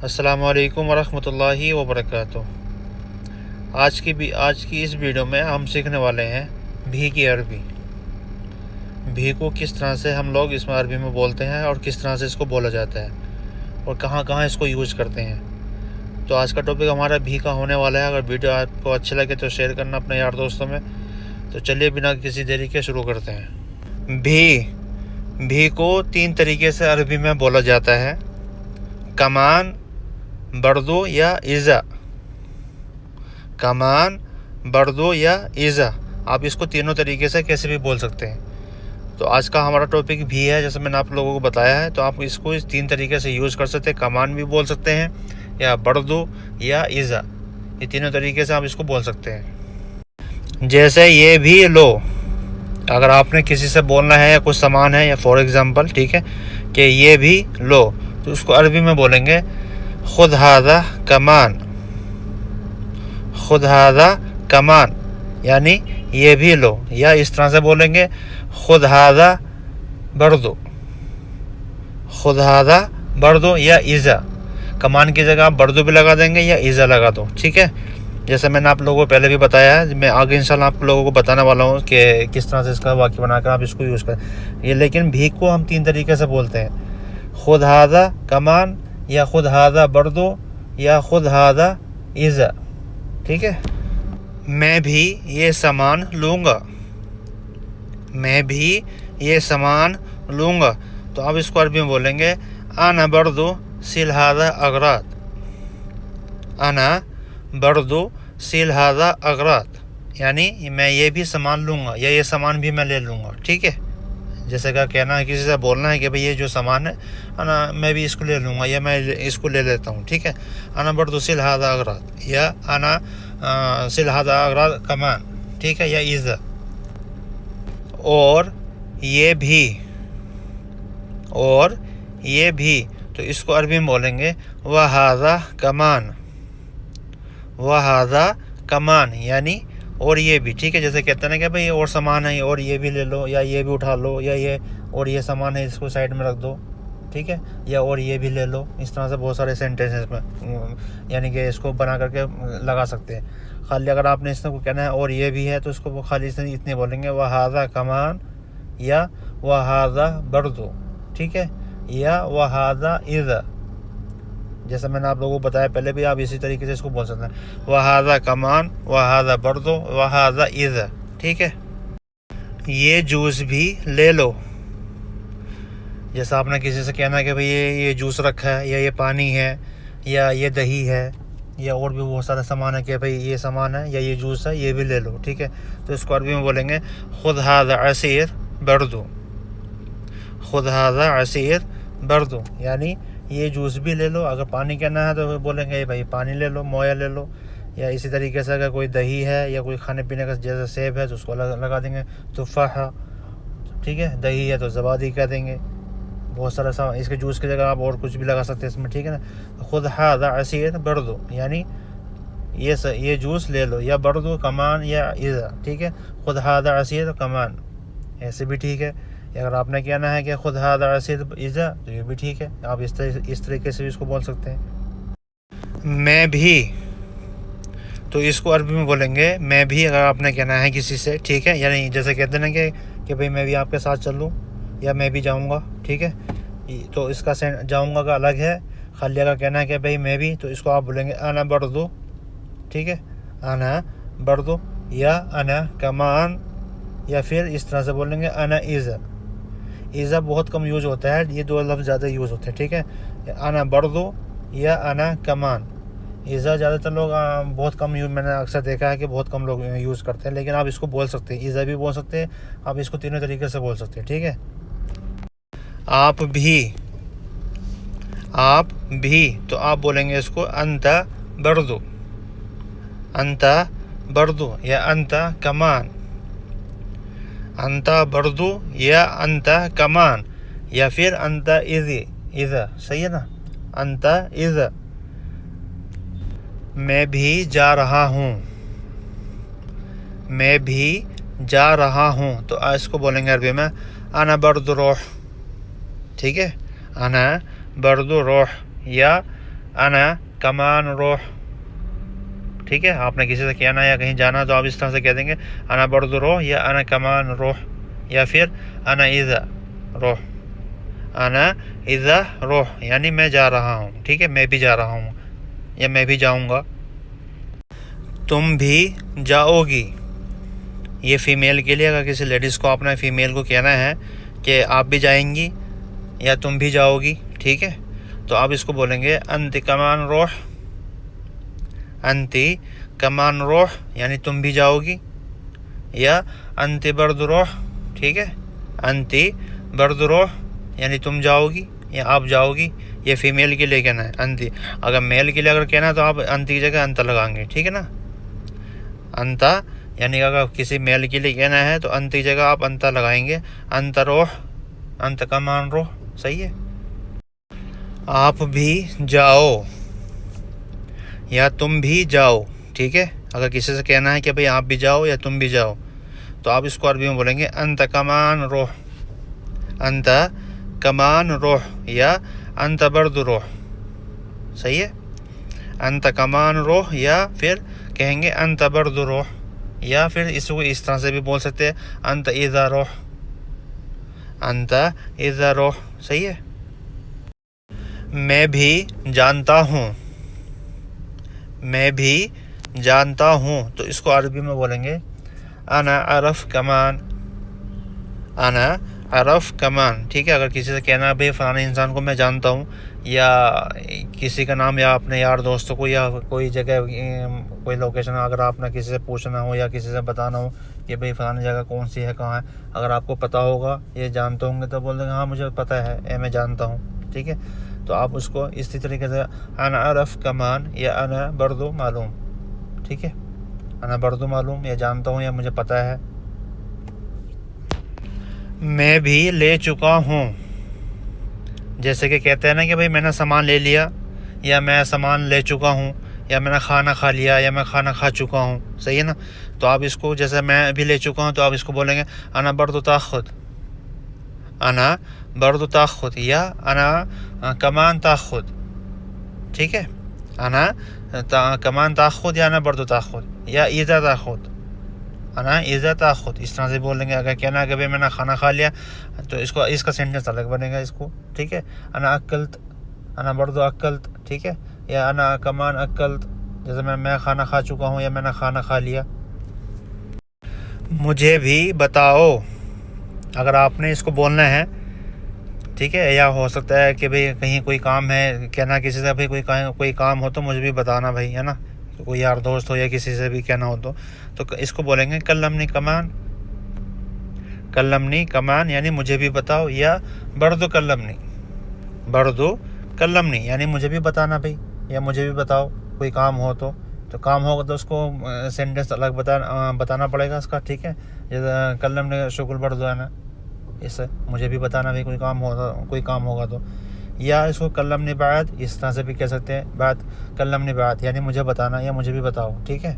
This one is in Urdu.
السلام علیکم ورحمۃ اللہ وبرکاتہ۔ آج کی اس ویڈیو میں ہم سیکھنے والے ہیں بھی کی عربی۔ بھی کو کس طرح سے ہم لوگ اس میں عربی میں بولتے ہیں اور کس طرح سے اس کو بولا جاتا ہے اور کہاں کہاں اس کو یوز کرتے ہیں۔ تو آج کا ٹاپک ہمارا بھی کا ہونے والا ہے۔ اگر ویڈیو آپ کو اچھا لگے تو شیئر کرنا اپنے یار دوستوں میں۔ تو چلیے بنا کسی دیری کے شروع کرتے ہیں۔ بھی کو 3 طریقے سے عربی میں بولا جاتا ہے: کمان، بردو یا ایزا۔ کمان، بردو یا ایزا، آپ اس کو تینوں طریقے سے کیسے بھی بول سکتے ہیں۔ تو آج کا ہمارا ٹاپک بھی ہے، جیسے میں نے آپ لوگوں کو بتایا ہے۔ تو آپ اس کو 3 طریقے سے یوز کر سکتے ہیں۔ کمان بھی بول سکتے ہیں یا بردو یا ایزا، یہ تینوں طریقے سے آپ اس کو بول سکتے ہیں۔ جیسے یہ بھی لو، اگر آپ نے کسی سے بولنا ہے یا کچھ سامان ہے، یا فور ایگزامپل ٹھیک ہے کہ یہ بھی لو، تو اس کو عربی میں بولیں گے خود ھذا کمان۔ خود ھذا کمان یعنی یہ بھی لو، یا اس طرح سے بولیں گے خود ھذا بردو۔ خود ھذا بردو یا ایزا، کمان کی جگہ آپ بردو بھی لگا دیں گے یا ایزا لگا دو، ٹھیک ہے۔ جیسے میں نے آپ لوگوں کو پہلے بھی بتایا ہے، میں آگے انشاءاللہ آپ لوگوں کو بتانے والا ہوں کہ کس طرح سے اس کا واقعہ بنا کر آپ اس کو یوز کریں یہ۔ لیکن بھی کو ہم 3 طریقے سے بولتے ہیں: خود ھذا کمان، یا خود ھذا بردو، یا خود ھذا ایزا، ٹھیک ہے۔ میں بھی یہ سامان لوں گا۔ میں بھی یہ سامان لوں گا، تو آپ اس کو عربی میں بولیں گے انا بردو سل ھذا اغراض۔ انا بردو سل ھذا اغراض یعنی میں یہ بھی سامان لوں گا، یا یہ سامان بھی میں لے لوں گا، ٹھیک ہے۔ جیسے کہ کہنا ہے، کسی سے بولنا ہے کہ بھئی یہ جو سامان ہے میں بھی اس کو لے لوں گا، یا میں اس کو لے لیتا ہوں، ٹھیک ہے۔ انا بردو سل ھذا اغراض، یا انا سل ھذا اغراض کمان، ٹھیک ہے، یا ایزا۔ اور یہ بھی، اور یہ بھی، تو اس کو عربی میں بولیں گے وھذا کمان۔ وھذا کمان یعنی اور یہ بھی، ٹھیک ہے۔ جیسے کہتے ہیں کہ بھئی اور سامان ہے، اور یہ بھی لے لو، یا یہ بھی اٹھا لو، یا یہ اور یہ سامان ہے اس کو سائڈ میں رکھ دو، ٹھیک ہے، یا اور یہ بھی لے لو۔ اس طرح سے بہت سارے سینٹینس میں یعنی کہ اس کو بنا کر کے لگا سکتے ہیں۔ خالی اگر آپ نے اس کو کہنا ہے اور یہ بھی ہے، تو اس کو خالی اتنے بولیں گے وھذا کمان، یا وھذا بردو، ٹھیک ہے، یا وھذا ایزا۔ جیسا میں نے آپ لوگوں کو بتایا پہلے بھی، آپ اسی طریقے سے اس کو بول سکتے ہیں وھذا کمان، وھذا بردو، وھذا ایزا، ٹھیک ہے۔ یہ جوس بھی لے لو، جیسا آپ نے کسی سے کہنا ہے کہ بھئی یہ جوس رکھا ہے، یا یہ پانی ہے، یا یہ دہی ہے، یا اور بھی بہت سارا سامان ہے کہ بھئی یہ سامان ہے یا یہ جوس ہے، یہ بھی لے لو، ٹھیک ہے۔ تو اس کو عربی میں بولیں گے خود ھذا عصیر بردو۔ خود ھذا عصیر بردو یعنی یہ جوس بھی لے لو۔ اگر پانی کہنا ہے تو بولیں گے بھائی پانی لے لو، مویا لے لو۔ یا اسی طریقے سے اگر کوئی دہی ہے یا کوئی کھانے پینے کا جیسے سیب ہے تو اس کو لگا دیں گے تفاحہ، ٹھیک ہے۔ دہی ہے تو زبادی کہہ دیں گے۔ بہت سارا اس کے جوس کی جگہ آپ اور کچھ بھی لگا سکتے ہیں اس میں، ٹھیک ہے نا۔ خود ھذا عصیر بردو یعنی یہ جوس لے لو، یا بردو کمان یا ایزا، ٹھیک ہے۔ خود ھذا عصیر کمان ایسے بھی ٹھیک ہے۔ اگر آپ نے کہنا ہے کہ خود ھذا عصیر ایزا تو یہ بھی ٹھیک ہے، آپ اس طریقے سے بھی اس کو بول سکتے ہیں۔ میں بھی، تو اس کو عربی میں بولیں گے میں بھی، اگر آپ نے کہنا ہے کسی سے، ٹھیک ہے، یعنی جیسے کہتے ہیں کہ بھئی میں بھی آپ کے ساتھ چلوں، یا میں بھی جاؤں گا، ٹھیک ہے۔ تو اس کا جاؤں گا کا الگ ہے۔ خالی اگر کہنا ہے کہ بھئی میں بھی، تو اس کو آپ بولیں گے انا بردو، ٹھیک ہے، انا بردو، یا انا کمان، یا پھر اس طرح سے بولیں گے انا ایزا۔ ایزا بہت کم یوز ہوتا ہے، یہ 2 لفظ زیادہ یوز ہوتے ہیں، ٹھیک ہے۔ انا بردو یا انا کمان۔ ایزا زیادہ تر لوگ بہت کم میں نے اکثر دیکھا ہے کہ بہت کم لوگ یوز کرتے ہیں، لیکن آپ اس کو بول سکتے ہیں، ایزا بھی بول سکتے ہیں، آپ اس کو تینوں طریقے سے بول سکتے ہیں، ٹھیک ہے۔ آپ بھی، آپ بھی، تو آپ بولیں گے اس کو انت بردو۔ انت بردو یا انت کمان۔ انت بردو یا انت کمان، یا پھر انت ایزا، صحیح ہے نا، انت ایزا۔ میں بھی جا رہا ہوں۔ میں بھی جا رہا ہوں، تو اس کو بولیں گے عربی میں انا بردو روح، ٹھیک ہے، انا بردو روح، یا انا کمان روح. ٹھیک ہے, آپ نے کسی سے کہنا یا کہیں جانا تو آپ اس طرح سے کہہ دیں گے انا برضو روح یا انا کمان روح, یا پھر انا اذا روح. انا اذا روح یعنی میں جا رہا ہوں. ٹھیک ہے, میں بھی جا رہا ہوں یا میں بھی جاؤں گا. تم بھی جاؤ گی, یہ فیمیل کے لیے. اگر کسی لیڈیز کو اپنا فیمیل کو کہنا ہے کہ آپ بھی جائیں گی یا تم بھی جاؤ گی, ٹھیک ہے, تو آپ اس کو بولیں گے انتی کمان روح. انتی کمان روح یعنی تم بھی جاؤ گی, یا انتی برد روح. ٹھیک ہے, انتی برد روح یعنی تم جاؤ گی یا آپ جاؤ گی. یہ فیمیل کے لیے کہنا ہے انتی. اگر میل کے لیے اگر کہنا ہے تو آپ انتی کی جگہ انتا لگائیں گے. ٹھیک ہے نا, انتا یعنی اگر کسی میل کے لیے کہنا ہے تو انتی کی جگہ آپ انتا لگائیں گے. انتا روح, انتا کمان روح. صحیح ہے. آپ بھی جاؤ یا تم بھی جاؤ. ٹھیک ہے, اگر کسی سے کہنا ہے کہ بھئی آپ بھی جاؤ یا تم بھی جاؤ تو آپ اس کو عربی میں بولیں گے انتا کمان روح. انتا کمان روح یا انتا برد روح. صحیح ہے, انتا کمان روح یا پھر کہیں گے انتا برد روح, یا پھر اس کو اس طرح سے بھی بول سکتے ہیں انتا اذا روح. انتا اذا روح. صحیح ہے. میں بھی جانتا ہوں. میں بھی جانتا ہوں تو اس کو عربی میں بولیں گے انا عرف کمان. انا عرف کمان. ٹھیک ہے, اگر کسی سے کہنا ہے بھئی فلانے انسان کو میں جانتا ہوں, یا کسی کا نام یا اپنے یار دوستوں کو یا کوئی جگہ کوئی لوکیشن اگر آپ نے کسی سے پوچھنا ہو یا کسی سے بتانا ہو کہ بھئی فلانے جگہ کون سی ہے, کہاں ہے, اگر آپ کو پتہ ہوگا یہ جانتے ہوں گے تو بول دیں گے ہاں مجھے پتہ ہے, میں جانتا ہوں. ٹھیک ہے, تو آپ اس کو اسی طریقے سے انا عرف کمان یا انا بردو معلوم. ٹھیک ہے, انا بردو معلوم یا جانتا ہوں یا مجھے پتہ ہے. میں بھی لے چکا ہوں. جیسے کہ کہتے ہیں نا کہ بھئی میں نے سامان لے لیا, یا میں سامان لے چکا ہوں, یا میں نے کھانا کھا لیا, یا میں کھانا کھا چکا ہوں. صحیح ہے نا, تو آپ اس کو جیسے میں بھی لے چکا ہوں تو آپ اس کو بولیں گے انا بردو تاخد. انا بردو تاخد یا انا کمان تاخد. ٹھیک ہے, انا کمان تاخد یا انا بردو تاخد یا ایزا تاخد. انا ایزا تاخد اس طرح سے بولیں گے. اگر کہنا ہے کہ بھئی میں نے کھانا کھا لیا تو اس کا سینٹنس الگ بنے گا اس کو. ٹھیک ہے, انا اکلت, انا بردو اکلت. ٹھیک ہے, یا انا کمان اکلت, جیسے میں کھانا کھا چکا ہوں یا میں نے کھانا کھا لیا. مجھے بھی بتاؤ, اگر آپ نے اس کو بولنا ہے. ٹھیک ہے, یا ہو سکتا ہے کہ بھئی کہیں کوئی کام ہے, کہنا کسی سے بھئی کوئی کام ہو تو مجھے بھی بتانا بھائی, ہے نا, کوئی یار دوست ہو یا کسی سے بھی کہنا ہو تو اس کو بولیں گے کلمنی کمان. کلمنی کمان یعنی مجھے بھی بتاؤ, یا بردو کلمنی. بردو کلمنی یعنی مجھے بھی بتانا بھائی, یا مجھے بھی بتاؤ کوئی کام ہو تو کام ہوگا تو اس کو سینٹنس الگ بتانا پڑے گا اس کا. ٹھیک ہے, جیسے کلمنی شکل بردو ہے نا, اس سے مجھے بھی بتانا بھائی کوئی کام ہوگا تو. یا اس کو کلمنی بعد اس طرح سے بھی کہہ سکتے ہیں, بعد کلمنی بعد یعنی مجھے بتانا یا مجھے بھی بتاؤ. ٹھیک ہے.